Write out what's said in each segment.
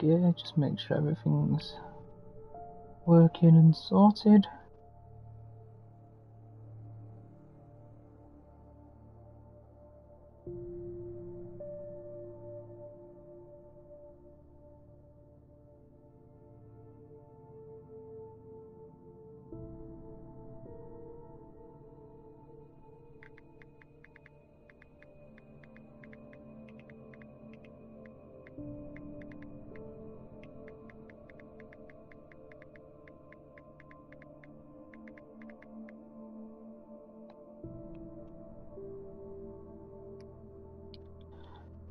gear, just make sure everything's working and sorted.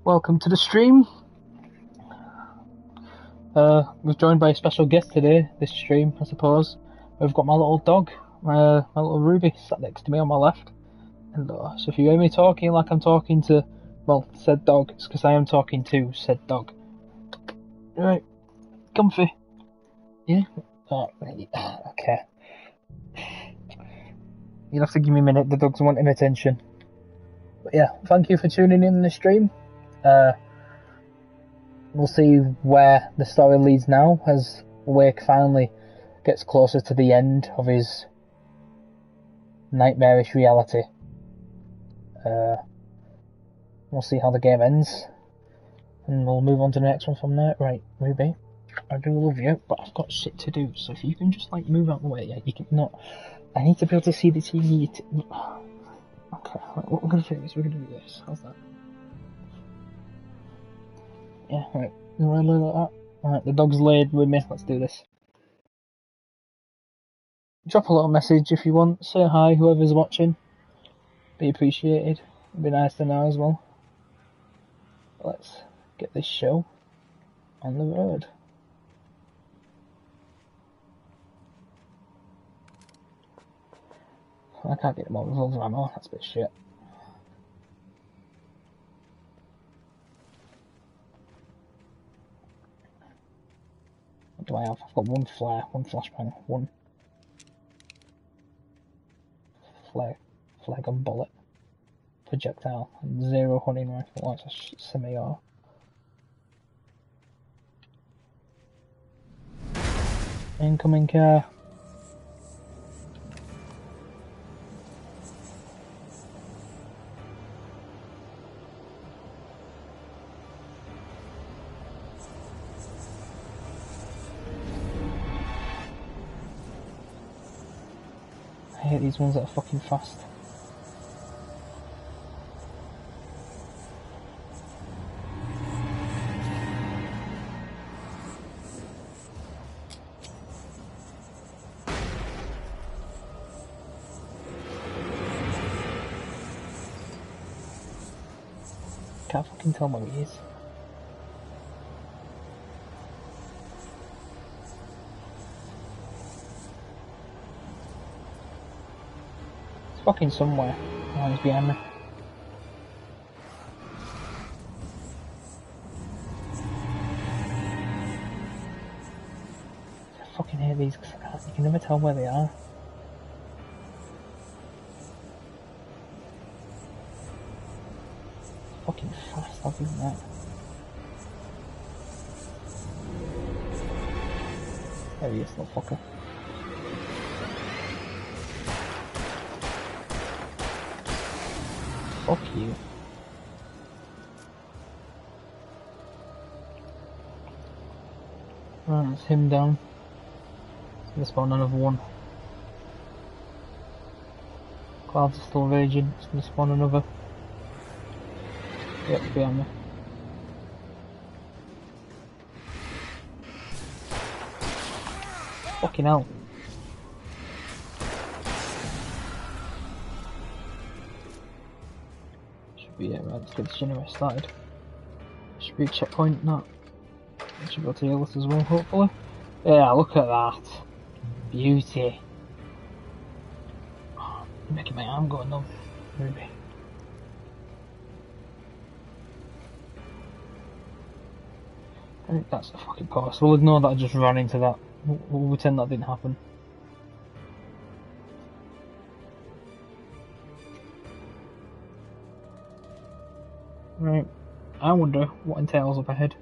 Welcome to the stream. We're joined by a special guest today, this stream, I suppose. We've got my little dog, my little Ruby, sat next to me on my left. And so if you hear me talking like I'm talking to, well, said dog, it's because I am talking to said dog. Right, comfy. Yeah? Oh, okay. You'll have to give me a minute, the dog's wanting attention. But yeah, thank you for tuning in the stream. We'll see where the story leads now as Wake finally gets closer to the end of his nightmarish reality. We'll see how the game ends, and we'll move on to the next one from there. Right, Ruby, I do love you, but I've got shit to do, so if you can just like move out the way, yeah, you can not. I need to be able to see the TV. Okay, right, what we're gonna do is we're gonna do this. How's that? Yeah, right. You wanna lay like that? Alright, the dog's laid with me. Let's do this. Drop a little message if you want. Say hi, whoever's watching. Be appreciated. It'd be nice to know as well. Let's get this show on the road. I can't get them all with loads of ammo. That's a bit shit. What do I have? I've got one flare, one flashbang, one flare gun bullet, projectile, and 0 hunting rifle. That's a semi-auto. Incoming car. I hate these ones that are fucking fast. Can't fucking tell where he is. He's fucking somewhere. Oh, he's behind me. I fucking hate these because you can never tell where they are. Fucking fast, I'll do that. There he is, little fucker. Fuck you. Right, that's him down. It's gonna spawn another one. Clouds are still raging, it's gonna spawn another. Yep, behind me. Fucking hell. Should be, yeah, right, let's get this generator started. Should be a checkpoint, no. Should be able to heal us as well, hopefully. Yeah, look at that. Beauty. Oh, you're making my arm go numb, Ruby. I think that's the fucking course. We'll ignore that I just ran into that. We'll pretend that didn't happen. Right. I wonder what entails up ahead.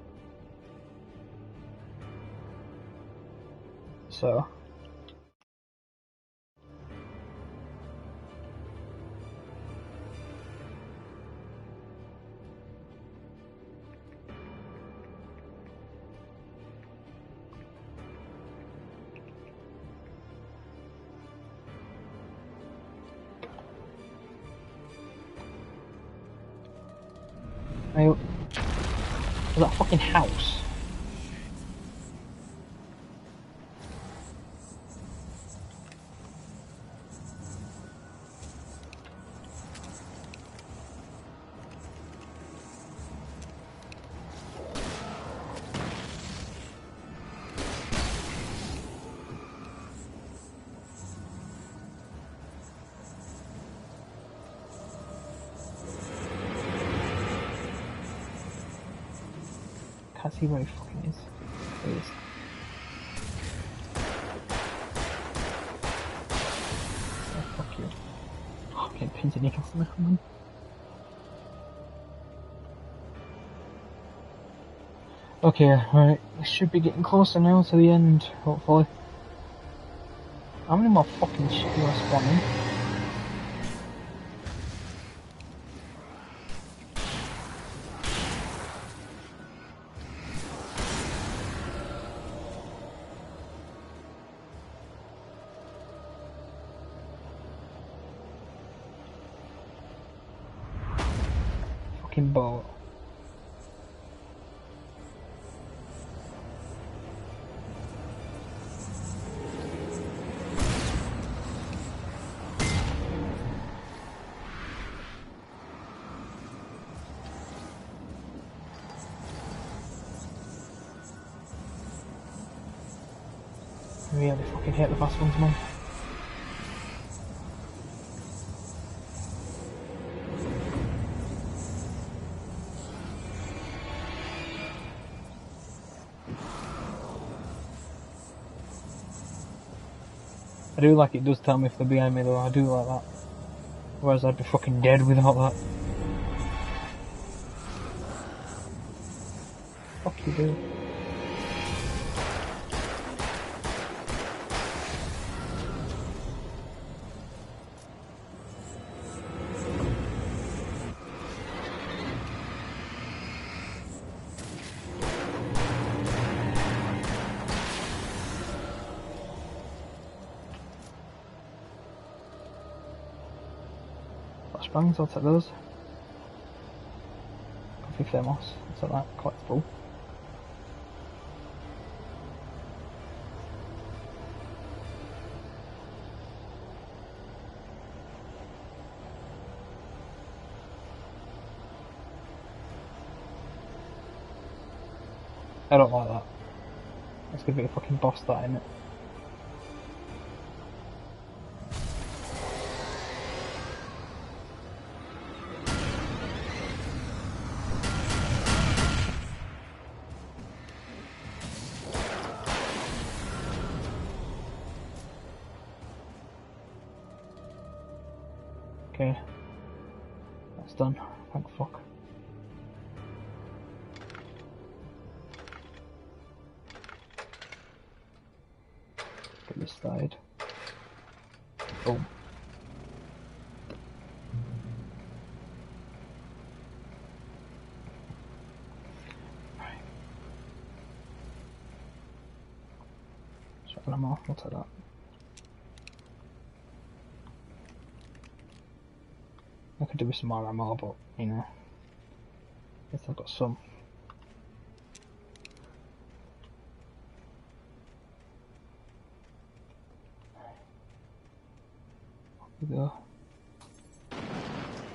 so. Was that fucking house? Can't see where he fucking is. There he is. Oh, fuck you. Oh, I'm getting pins and needles now, man. Okay, right. We should be getting closer now to the end, hopefully. How many more fucking shit do I spawn in? Fucking boat. I really fucking hate the fast ones, man. I do like it does tell me if they're behind me though, I do like that. Otherwise I'd be fucking dead without that. Fuck you, dude. Flashbangs, I'll take those. Coffee thermos, I'll take that, quite full. I don't like that. It's gonna be a fucking boss that, innit? Okay. That's done. Thank fuck. Get this side. Boom. Right. Shotgun ammo, we'll take that. I could do with some more ammo, but you know, I guess I've got some. Here we go.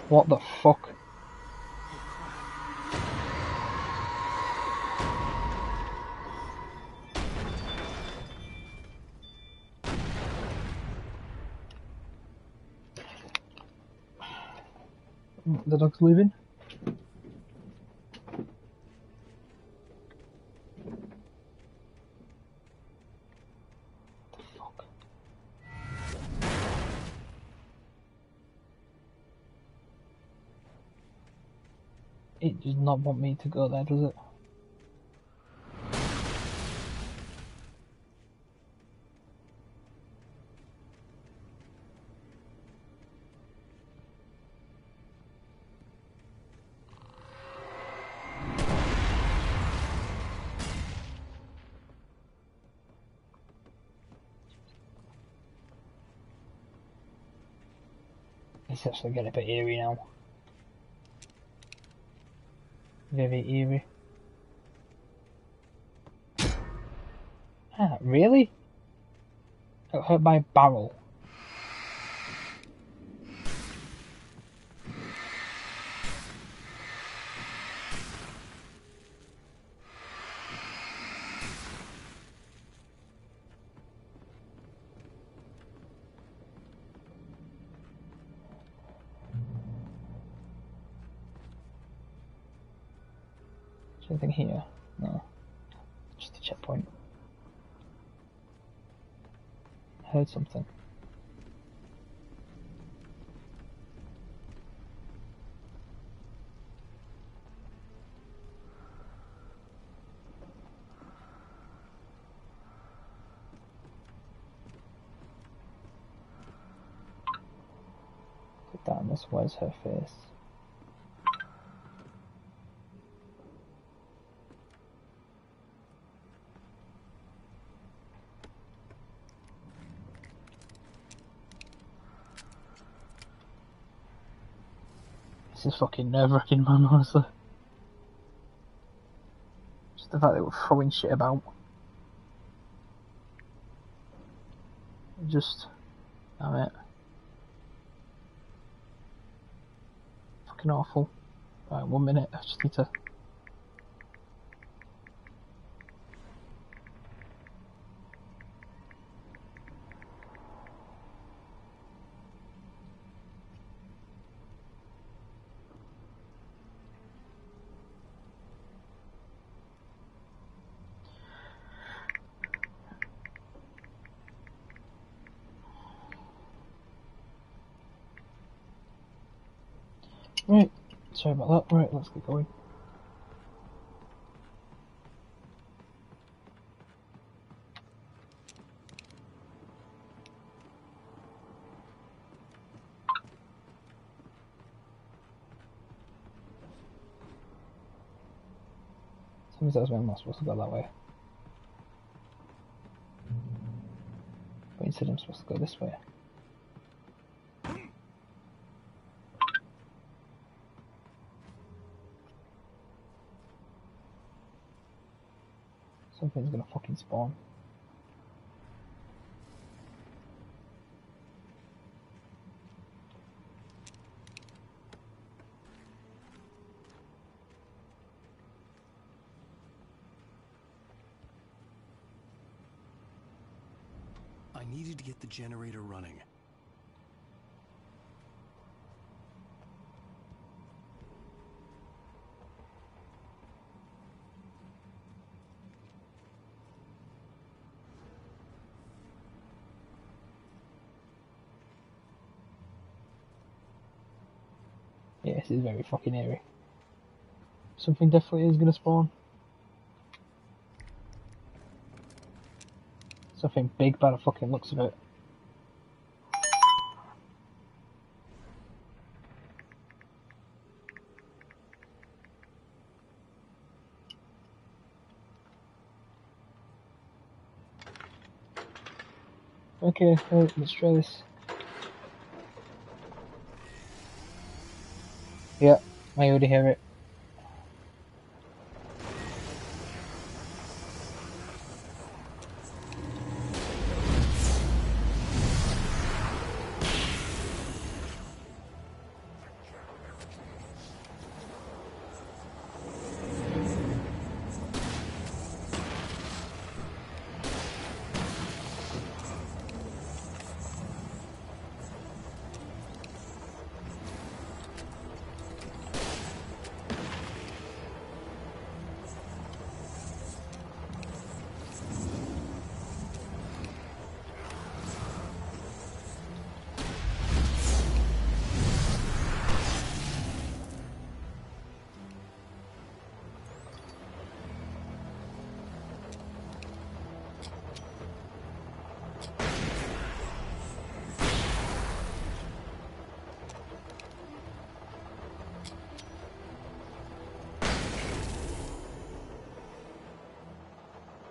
What the fuck? The dog's leaving. What the fuck? It does not want me to go there, does it? It's actually getting a bit eerie now. Very eerie. Ah, really? It hurt my barrel. Is there anything here? No. Just a checkpoint. I heard something. Damn, this was her face. This is fucking nerve-wracking, man, honestly. Just the fact that we're throwing shit about. Just... damn it. Fucking awful. Right, 1 minute, I just need to... Right, sorry about that. Right, let's get going. Somebody tells me I'm not supposed to go that way. But instead I'm supposed to go this way. Something's gonna fucking spawn. I needed to get the generator running. Yeah, this is very fucking eerie. Something definitely is gonna spawn. Something big by the fucking looks of it. Okay, right, let's try this. Yeah, I already hear it.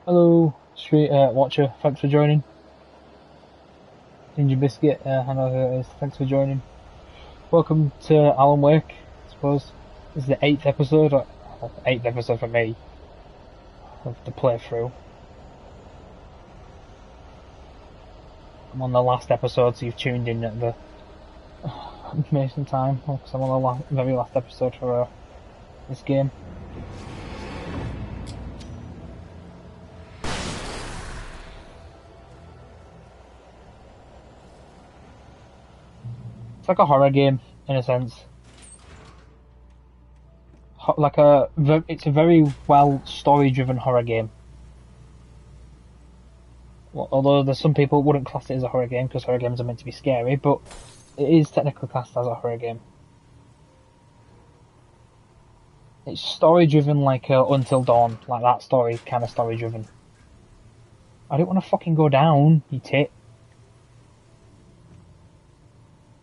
Hello, Street Watcher, thanks for joining. Ginger Biscuit, I know who it is, thanks for joining. Welcome to Alan Wake, I suppose. This is the 8th episode, or 8th episode for me, of the playthrough. I'm on the last episode, so you've tuned in at the amazing time, because I'm on the very last episode for this game. It's like a horror game, in a sense. It's a very well story-driven horror game. Well, although there's some people who wouldn't class it as a horror game, because horror games are meant to be scary, but it is technically classed as a horror game. It's story-driven like Until Dawn, like that story, kind of story-driven. I don't want to fucking go down, you tit.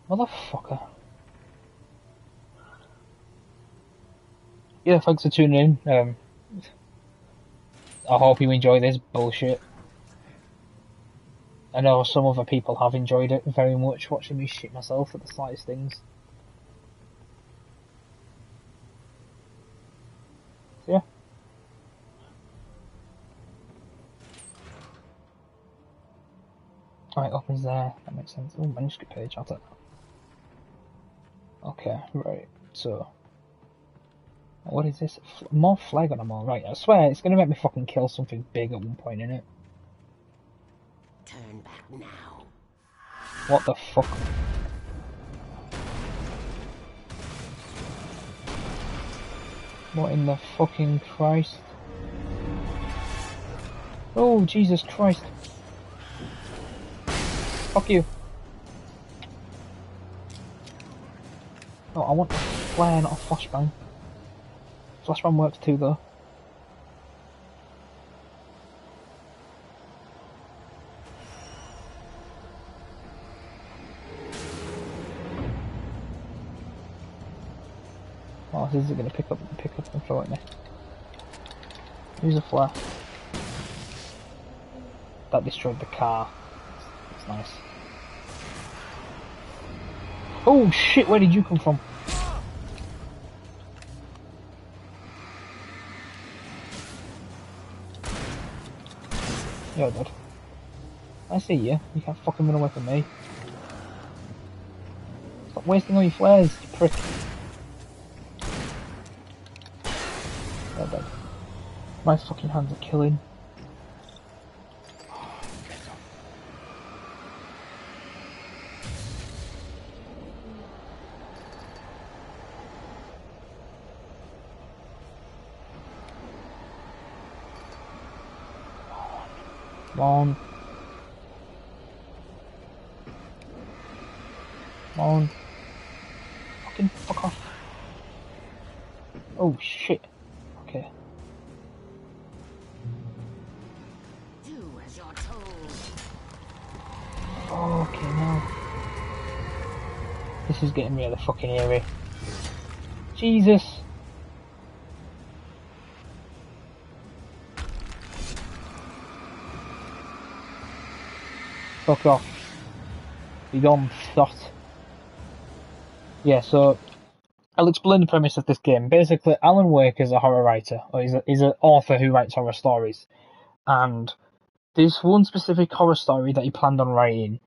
Motherfucker. Yeah, thanks for tuning in. I hope you enjoy this bullshit. I know some other people have enjoyed it very much, watching me shit myself at the slightest things. So, yeah. Right, opens there, that makes sense. Oh, manuscript page, I'll take that. Okay, right, so... What is this? More flag on them all. Right, I swear, it's gonna make me fucking kill something big at one point, innit? Turn back now. What the fuck? What in the fucking Christ? Oh, Jesus Christ. Fuck you. Oh, I want a flare, not a flashbang. Flashbang works too, though. Oh, this is it going to pick up and throw at me. Use a flare. That destroyed the car. That's nice. Oh shit, where did you come from? You're dead. I see you. You can't fucking run away from me. Stop wasting all your flares, you prick. You're dead. My fucking hands are killing. Come on. Come on. Fucking fuck off. Oh shit. Okay. Do as you're told. Okay, now. This is getting really fucking eerie. Jesus. Fuck off. You gone thought. Yeah, so I'll explain the premise of this game. Basically, Alan Wake is a horror writer, or he's an author who writes horror stories. And this one specific horror story that he planned on writing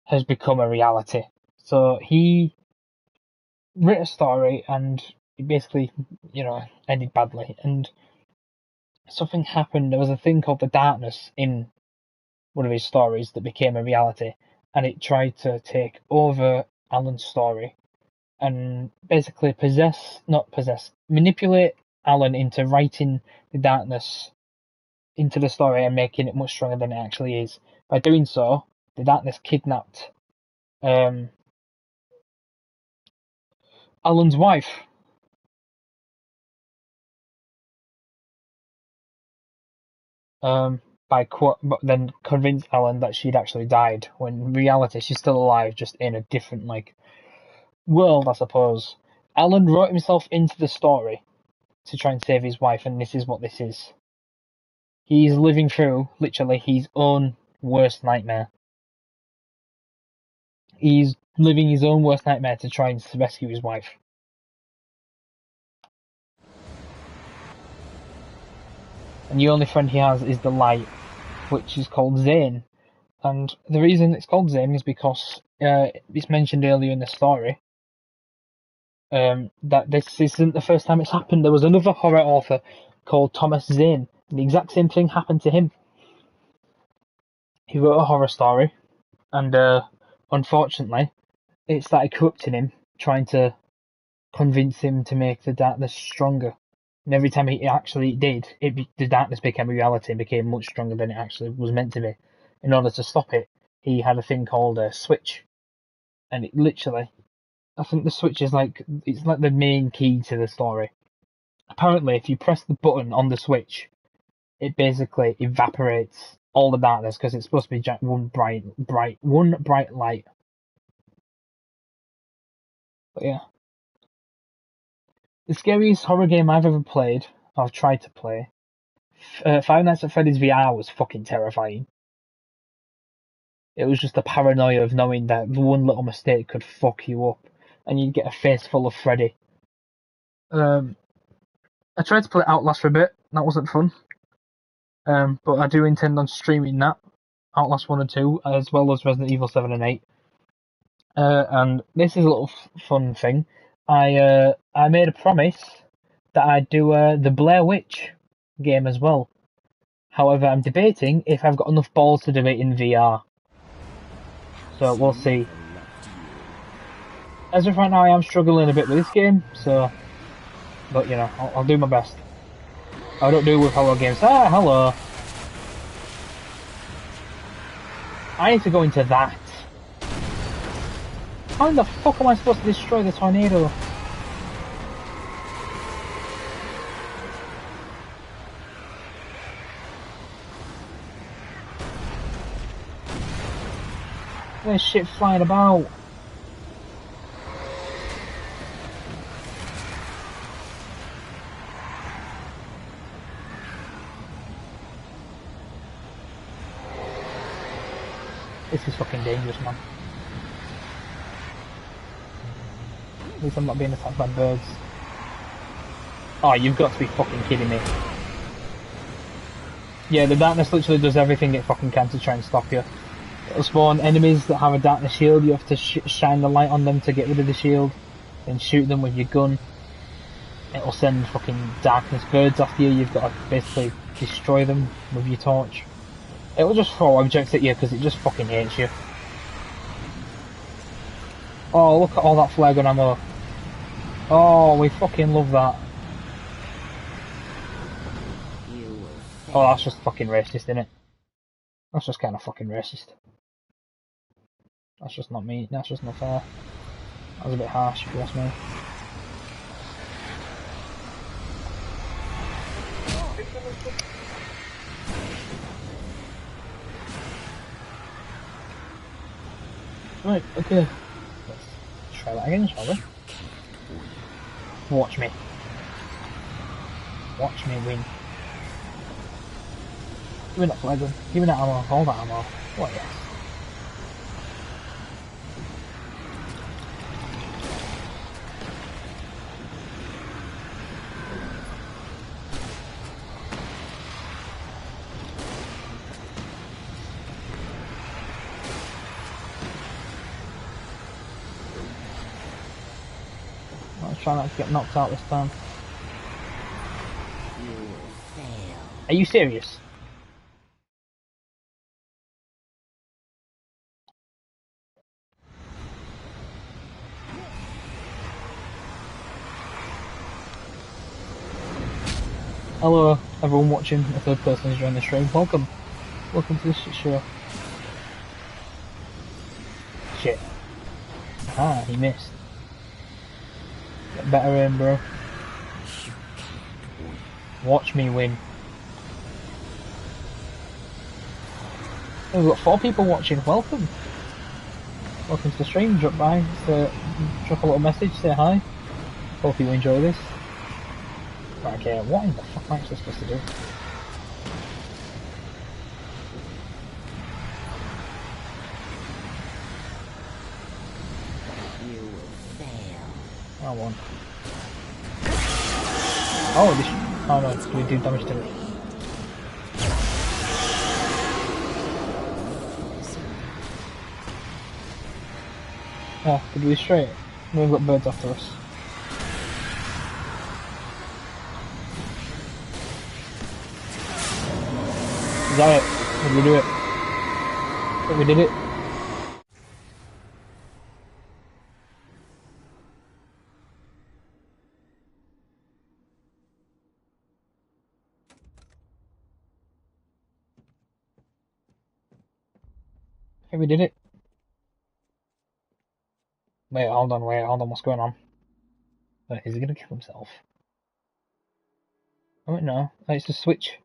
has become a reality. So he wrote a story and it basically, ended badly. And something happened. There was a thing called the darkness in one of his stories that became a reality. And it tried to take over Alan's story and basically manipulate Alan into writing the darkness into the story and making it much stronger than it actually is. By doing so, the darkness kidnapped Alan's wife. But then convinced Alan that she'd actually died, when in reality she's still alive, just in a different world, I suppose. Alan wrote himself into the story to try and save his wife, and this is what this is. He's living through, literally, his own worst nightmare. He's living his own worst nightmare to try and rescue his wife. And the only friend he has is the light, which is called Zane. And the reason it's called Zane is because it's mentioned earlier in the story that this isn't the first time it's happened. There was another horror author called Thomas Zane, and the exact same thing happened to him. He wrote a horror story, and unfortunately, it started corrupting him, trying to convince him to make the darkness stronger. And every time he actually did, the darkness became a reality and became much stronger than it actually was meant to be. In order to stop it, he had a thing called a switch, and it literally, I think the switch is it's like the main key to the story. Apparently, if you press the button on the switch, it basically evaporates all the darkness because it's supposed to be one bright light. But yeah, the scariest horror game I've ever played, I've tried to play, Five Nights at Freddy's VR was fucking terrifying. It was just the paranoia of knowing that one little mistake could fuck you up, and you'd get a face full of Freddy. I tried to play Outlast for a bit. That wasn't fun. But I do intend on streaming that, Outlast 1 and 2, as well as Resident Evil 7 and 8. And this is a little fun thing. I made a promise that I'd do the Blair Witch game as well. However, I'm debating if I've got enough balls to do it in VR. So we'll see. As of right now, I am struggling a bit with this game, so... But, you know, I'll do my best. I don't do with horror games. Ah, hello! I need to go into that. How in the fuck am I supposed to destroy the tornado? There's shit flying about. This is fucking dangerous, man. At least I'm not being attacked by birds. Oh, you've got to be fucking kidding me. Yeah, the darkness literally does everything it fucking can to try and stop you. It'll spawn enemies that have a darkness shield, you have to shine the light on them to get rid of the shield, then shoot them with your gun. It'll send fucking darkness birds after you, you've got to basically destroy them with your torch. It'll just throw objects at you because it just fucking hates you. Oh, look at all that flare gun ammo. Oh, we fucking love that. Oh, that's just fucking racist, isn't it? That's just kind of fucking racist. That's just not me. That's just not fair. That was a bit harsh, if you ask me. Right, okay. Let's try that again, shall we? Watch me. Watch me win. Give me that flare gun. Give me that ammo. All that ammo. What, yes. Let's try not to get knocked out this time. Are you serious? Hello, everyone watching. A third person is joining the stream. Welcome. Welcome to this shit show. Shit. Ah, he missed. Get better aim, bro. Watch me win. Oh, we've got 4 people watching. Welcome. Welcome to the stream. Drop by, drop a little message, say hi. Hope you enjoy this. Right, okay, what in the fuck am I actually supposed to do? one. Oh, this. Oh no, we do damage to it. Oh, did we straight? No, we've got birds after us. Is that it? Did we do it? I think we did it. I think we did it. Wait, hold on, what's going on? Wait, is he gonna kill himself? Oh wait, no, it's a switch.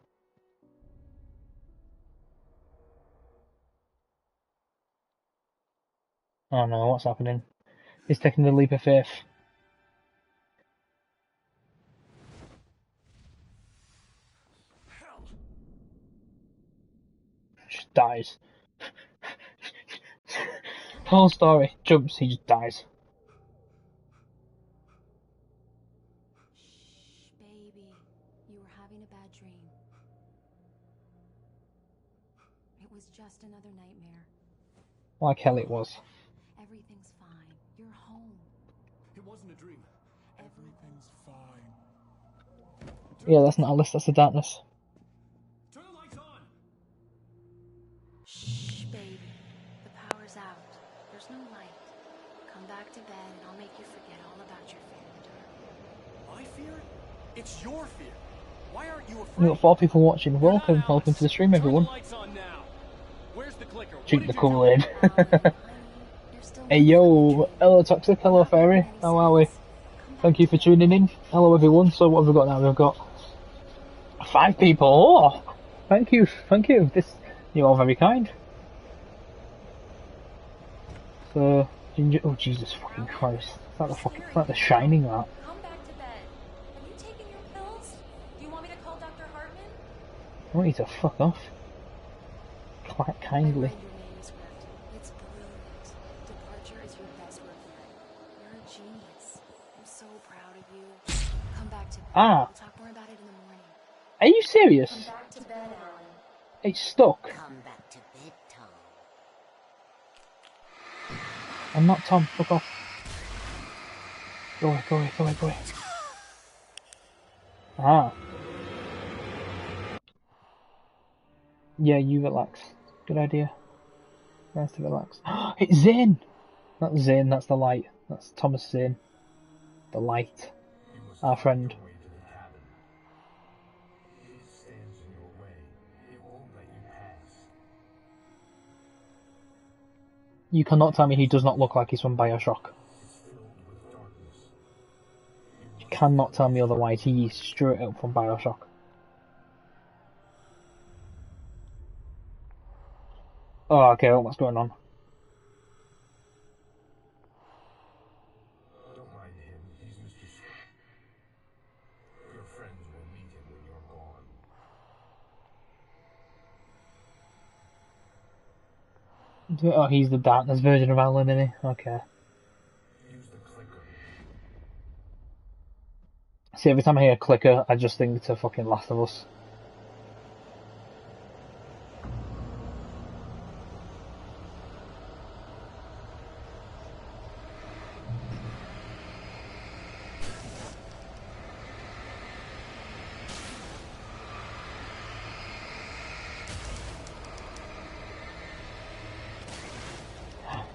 Oh no, what's happening? He's taking the leap of faith. Just dies. Whole story. Jumps, he just dies. Shh, baby. You were having a bad dream. It was just another nightmare. Like hell it was. Everything's fine. You're home. It wasn't a dream. Everything's fine. Yeah, that's not a list, that's the darkness. Turn the lights on! Shh, baby. The power's out. There's no light. Come back to bed and I'll make you forget all about your fear of the dark. My fear? It's your fear. Why aren't you afraid? We've got 4 people watching. Welcome to the stream, everyone. Turn the lights on now. Where's the clicker? Drink the What did you Kool-Aid. Honey, you're still Hey yo, hello Toxic, hello Fairy, how are we? Thank you for tuning in. Hello everyone, so what have we got now? We've got 5 people. Oh, thank you. You're all very kind. So, Ginger, oh Jesus fucking Christ. It's like the Shining, that. Come back to bed. Have you taken your pills? Do you want me to call Dr. Hartman? I want you to fuck off. Quite I kindly. read your manuscript. It's brilliant. Departure is your best work yet. You're a genius. I'm so proud of you. Come back to bed. Ah. We'll talk more about it in the morning. Are you serious? Come back to bed, Alan. It's stuck. Come back to bed, Tom. I'm not Tom, fuck off. Go away. Ah. Yeah, you relax. Good idea. Nice to relax. It's Zane! Not Zane, that's the light. That's Thomas Zane. The light. Our friend. You cannot tell me he does not look like he's from Bioshock. You cannot tell me otherwise. He's straight up from Bioshock. Oh, okay, what's going on? Don't mind him, he's Mr. Scott. Your friends will meet him when you're gone. Oh, he's the darkness version of Alan, isn't he? Okay. Use the clicker. See, every time I hear clicker, I just think it's a fucking Last of Us.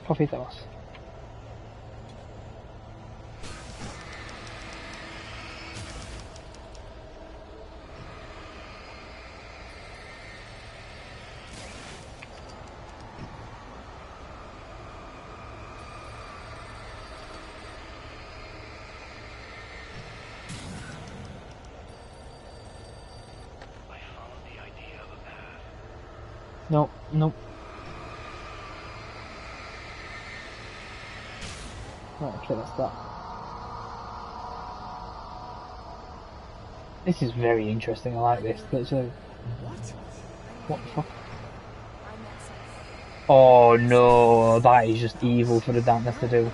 Coffee Thomas. Nope. Right, okay, that's that. This is very interesting, I like this. But so, what the fuck? Oh no, that is just evil for the darkness to do.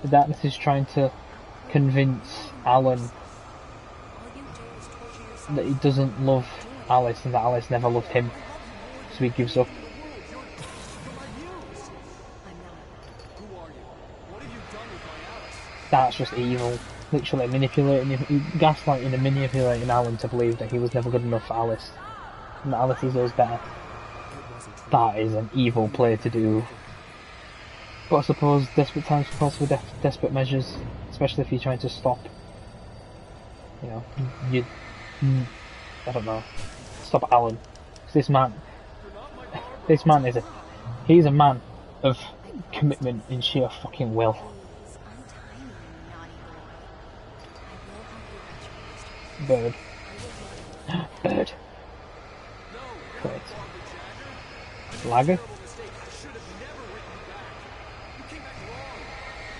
The darkness is trying to convince Alan All you do is torture yourself. that he doesn't love Alice and that Alice never loved him, so he gives up. You're my muse. I'm not. Who are you? What have you done with my Alice? That's just evil. Literally gaslighting and manipulating Alan to believe that he was never good enough for Alice, and that Alice deserves better. It wasn't true. That is an evil play to do. But I suppose desperate times call for desperate measures, especially if you're trying to stop, you know, I don't know, stop Alan. 'Cause this man he's a man of commitment and sheer fucking will. Please, untie me, you naughty boy. I will help you catch your mistress. Bird. Bird. No, Great. Jagger. Lager? Terrible mistake. I should have never written you back. You came back wrong.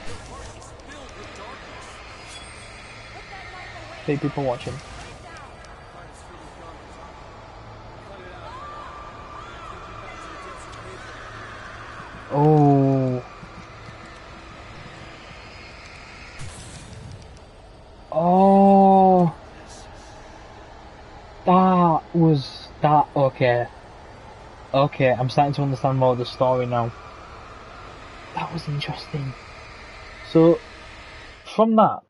Your heart is filled with darkness. Put that knife away. 3 people watching. Put it down. Heart is filled with darkness. Cut it out. Take you back to the depths of hatred. Oh. Oh. Okay. Okay, I'm starting to understand more of the story now. That was interesting. So, from that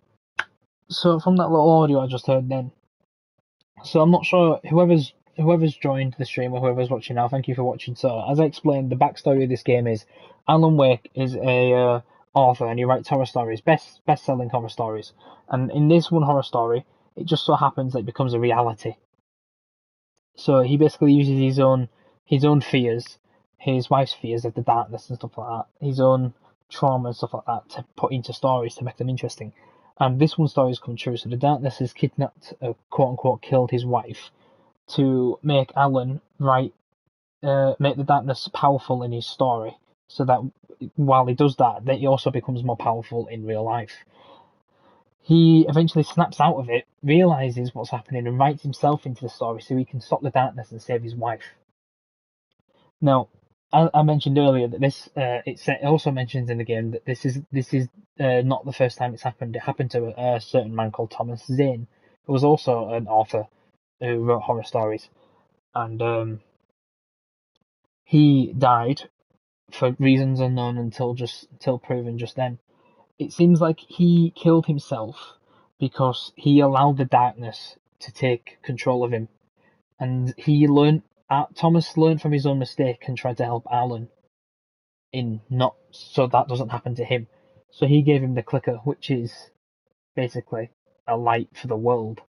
little audio I just heard then, so I'm not sure, whoever's joined the stream or whoever's watching now, thank you for watching. So, as I explained, the backstory of this game is, Alan Wake is a author and he writes horror stories, best-selling horror stories. And in this one horror story, it just so happens that it becomes a reality. So he basically uses his own fears, his wife's fears of the darkness and stuff like that, his own trauma and stuff like that to put into stories to make them interesting. And this one story has come true. So the darkness has kidnapped, quote unquote, killed his wife to make Alan make the darkness powerful in his story. So that while he does that, he also becomes more powerful in real life. He eventually snaps out of it, realizes what's happening, and writes himself into the story so he can stop the darkness and save his wife. Now, I mentioned earlier that this it also mentions in the game that this is not the first time it's happened. It happened to a certain man called Thomas Zane, who was also an author who wrote horror stories, and he died for reasons unknown until proven just then. It seems like he killed himself because he allowed the darkness to take control of him, and Thomas learned from his own mistake and tried to help Alan so that doesn't happen to him. So he gave him the clicker, which is basically a light for the world.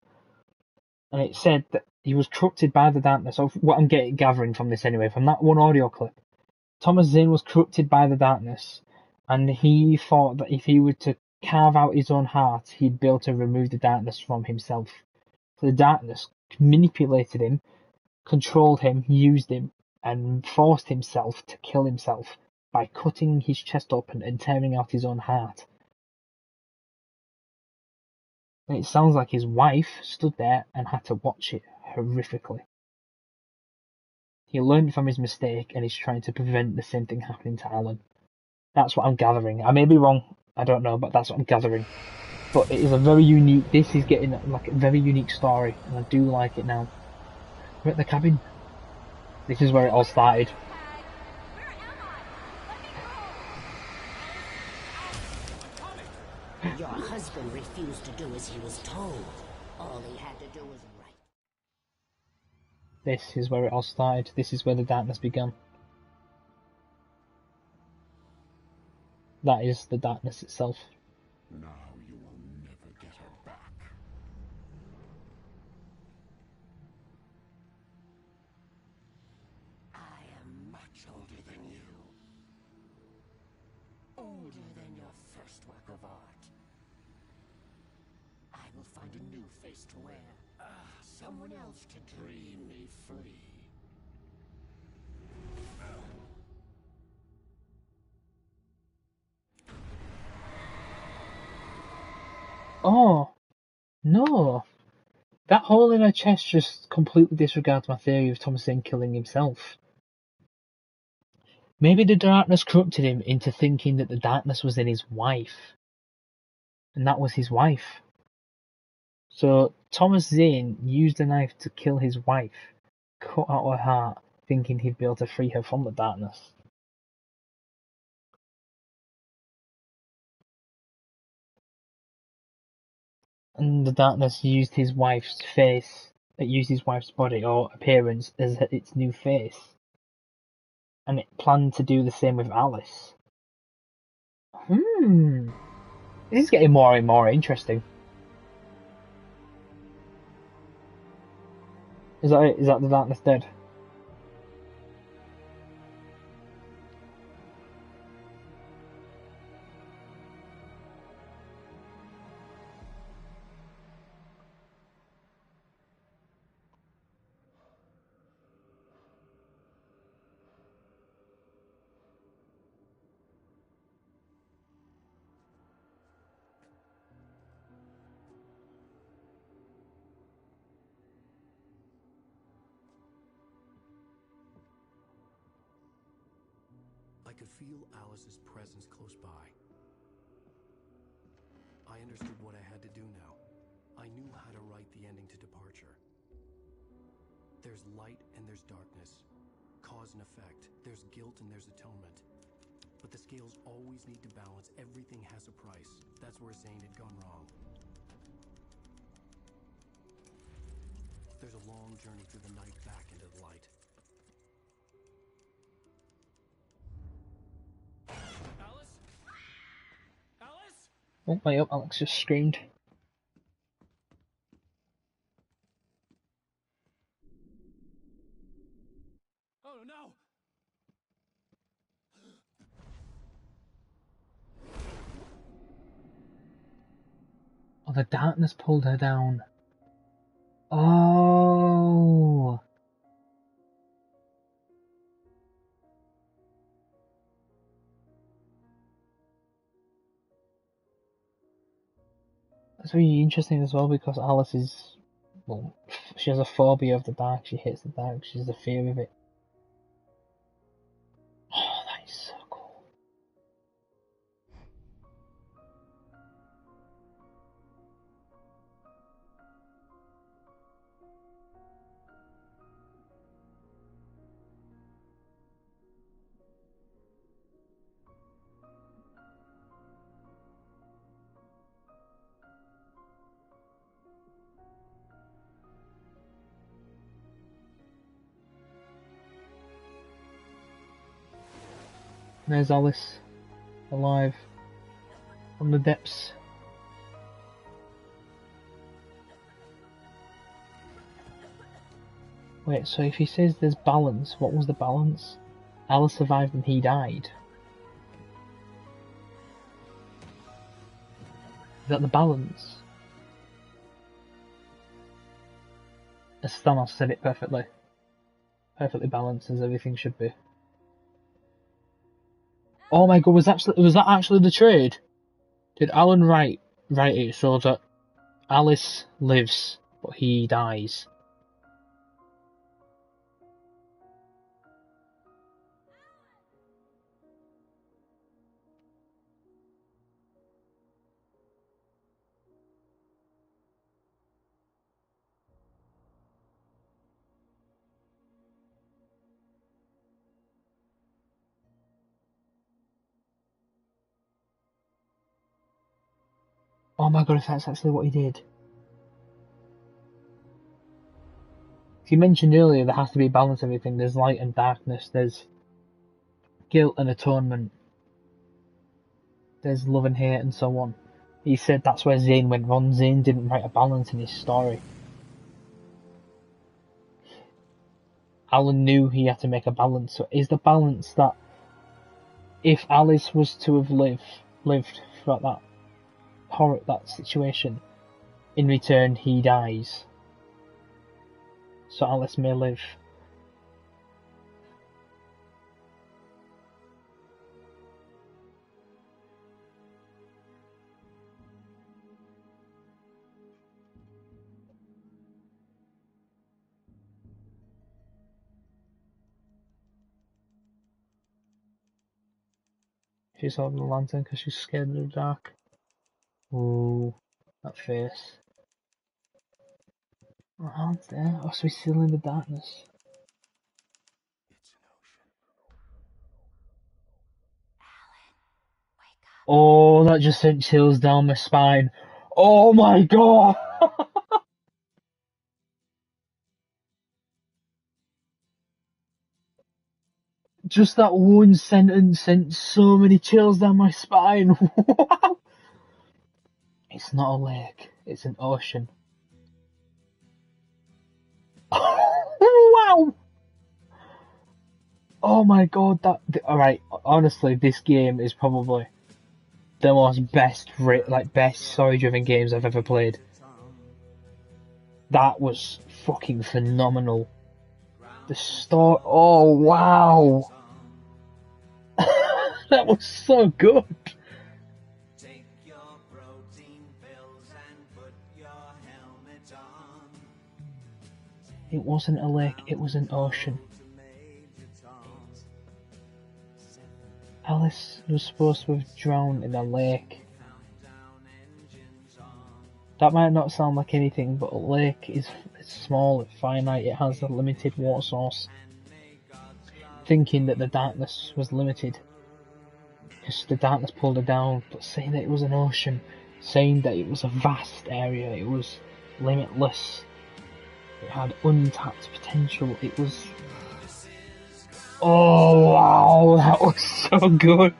And it said that he was corrupted by the darkness. So what I'm gathering from this anyway, from that one audio clip, Thomas Zane was corrupted by the darkness, and he thought that if he were to carve out his own heart, he'd be able to remove the darkness from himself. So the darkness manipulated him, controlled him, used him, and forced himself to kill himself by cutting his chest open and tearing out his own heart. And it sounds like his wife stood there and had to watch it horrifically. He learned from his mistake and is trying to prevent the same thing happening to Alan. That's what I'm gathering. I may be wrong, I don't know, but that's what I'm gathering. But it is this is getting like a very unique story, and I do like it now. We're at the cabin. This is where it all started. Where am I? Let me go. Your husband refused to do as he was told. All he had to do was write. This is where it all started. This is where the darkness began. That is the darkness itself. Now you will never get her back. I am much older than you. Older than your first work of art. I will find a new face to wear. Someone else to dream me free. Oh, no. That hole in her chest just completely disregards my theory of Thomas Zane killing himself. Maybe the darkness corrupted him into thinking that the darkness was in his wife. and that was his wife. So Thomas Zane used a knife to kill his wife, cut out her heart, thinking he'd be able to free her from the darkness. And the darkness used his wife's face, it used his wife's body or appearance as its new face. And it planned to do the same with Alice. This is getting more and more interesting. Is that it? Is that the darkness dead? I could feel Alice's presence close by. I understood what I had to do now. I knew how to write the ending to Departure. There's light and there's darkness. Cause and effect. There's guilt and there's atonement. But the scales always need to balance. Everything has a price. That's where Zane had gone wrong. There's a long journey through the night back into the light. Alice? Alice? Oh, wait up, Alex just screamed. Oh no! Oh, the darkness pulled her down. Oh. That's really interesting as well because Alice is, well, she has a phobia of the dark. She hates the dark. She has a fear of it. Oh, that is so cool. There's Alice, alive, from the depths. Wait, so if he says there's balance, what was the balance? Alice survived and he died. Is that the balance? As Thanos said it perfectly. Perfectly balanced as everything should be. Oh my god, was that actually the trade? Did Alan write it so that Alice lives but he dies? Oh my god, if that's actually what he did. You mentioned earlier there has to be balance in everything. There's light and darkness, there's guilt and atonement, there's love and hate and so on. He said that's where Zane went wrong. Zane didn't write a balance in his story. Alan knew he had to make a balance. So is the balance that if Alice was to have lived throughout that horror, that situation, in return he dies, so Alice may live? She's holding the lantern because she's scared of the dark. Ooh, that face. What else there? Oh, so he's still in the darkness. It's an ocean. Wake up. Oh, that just sent chills down my spine. Oh my god! Just that one sentence sent so many chills down my spine. Wow! It's not a lake, it's an ocean. Wow! Oh my god, alright, honestly, this game is probably the most best story driven games I've ever played. That was fucking phenomenal. The story, oh wow! That was so good! Take your protein pills and put your helmet on. It wasn't a lake, it was an ocean. Alice was supposed to have drowned in a lake. That might not sound like anything, but a lake is small, it's finite, it has a limited water source. Thinking that the darkness was limited, because the darkness pulled her down, but saying that it was an ocean, saying that it was a vast area, it was limitless, it had untapped potential, it was... Oh wow, that was so good!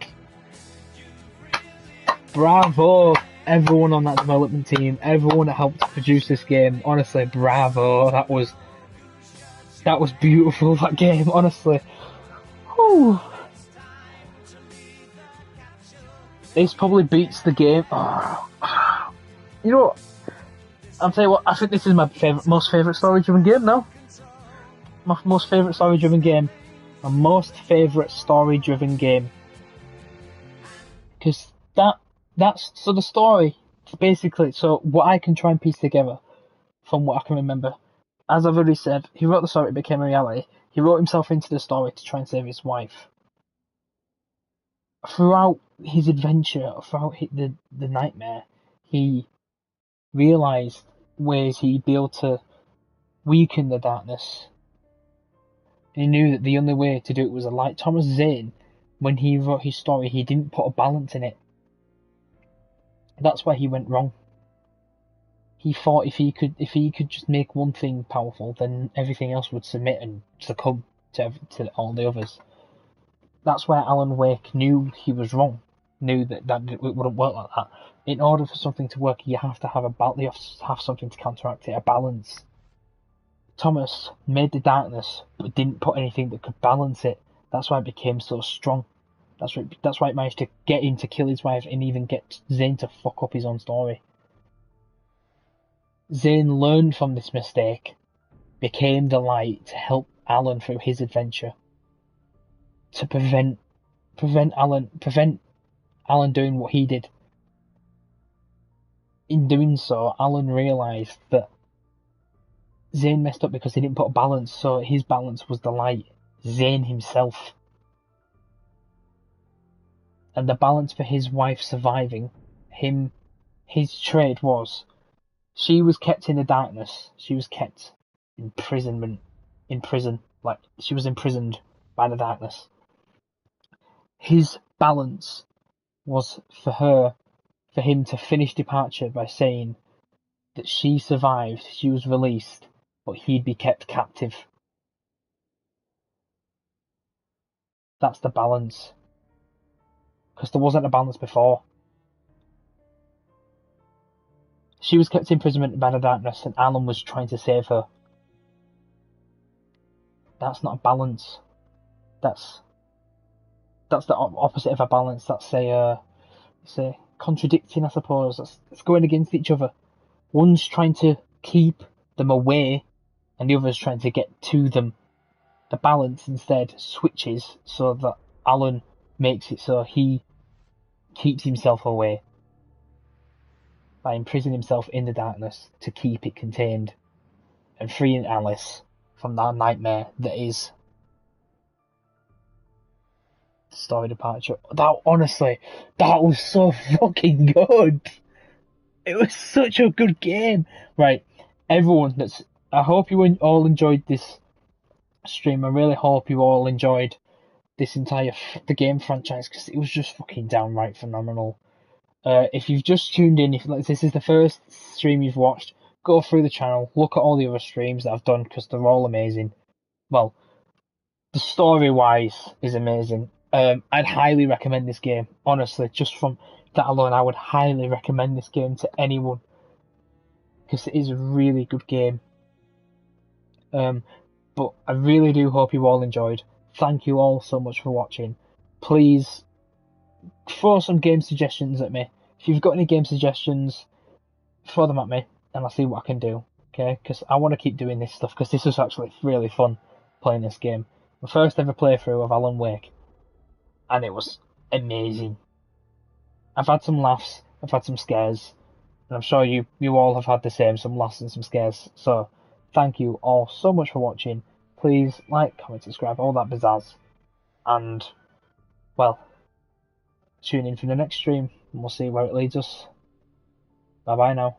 Bravo! Everyone on that development team, everyone that helped produce this game, honestly, bravo, that was beautiful, that game, honestly. Whew. This probably beats the game. Oh. You know what? I'll tell you what, I think this is my most favourite story-driven game now. My most favourite story-driven game. My most favourite story-driven game. Because that's so the story, basically, so what I can try and piece together from what I can remember. As I've already said, he wrote the story, it became a reality. He wrote himself into the story to try and save his wife. Throughout his adventure, throughout the nightmare, he realised ways he'd be able to weaken the darkness. And he knew that the only way to do it was a light. Thomas Zane, when he wrote his story, he didn't put a balance in it. That's where he went wrong. He thought if he could just make one thing powerful, then everything else would submit and succumb to all the others. That's where Alan Wake knew he was wrong. Knew that it wouldn't work like that. In order for something to work, you have to have you have to have something to counteract it, a balance. Thomas made the darkness, but didn't put anything that could balance it. That's why it became so strong. That's why it managed to get him to kill his wife and even get Zane to fuck up his own story. Zane learned from this mistake, became the light to help Alan through his adventure, to prevent Alan doing what he did. In doing so, Alan realised that Zane messed up because he didn't put a balance, so his balance was the light, Zane himself. And the balance for his wife surviving, his trade was, she was kept in the darkness, she was kept in prison, like she was imprisoned by the darkness. His balance was for him to finish departure by saying that she survived, she was released, but he'd be kept captive. That's the balance. Because there wasn't a balance before. She was kept in imprisonment by the darkness and Alan was trying to save her. That's not a balance. That's the opposite of a balance. That's a contradicting, I suppose. It's going against each other. One's trying to keep them away and the other's trying to get to them. The balance instead switches so that Alan makes it so he keeps himself away by imprisoning himself in the darkness to keep it contained and freeing Alice from that nightmare that is the story departure. That was so fucking good. It was such a good game. Right, everyone I hope you all enjoyed this stream. I really hope you all enjoyed this entire the game franchise because it was just fucking downright phenomenal. If you've just tuned in, if like, this is the first stream you've watched, go through the channel, look at all the other streams that I've done because they're all amazing. Well, the story wise is amazing. I'd highly recommend this game. Honestly, just from that alone, I would highly recommend this game to anyone because it is a really good game. But I really do hope you all enjoyed. Thank you all so much for watching. Please throw some game suggestions at me. If you've got any game suggestions, throw them at me and I'll see what I can do. Okay? Because I want to keep doing this stuff because this was actually really fun playing this game. My first ever playthrough of Alan Wake, and it was amazing. I've had some laughs, I've had some scares, and I'm sure you all have had the same, some laughs and some scares. So thank you all so much for watching. Please like, comment, subscribe, all that pizzazz. And, well, tune in for the next stream and we'll see where it leads us. Bye bye now.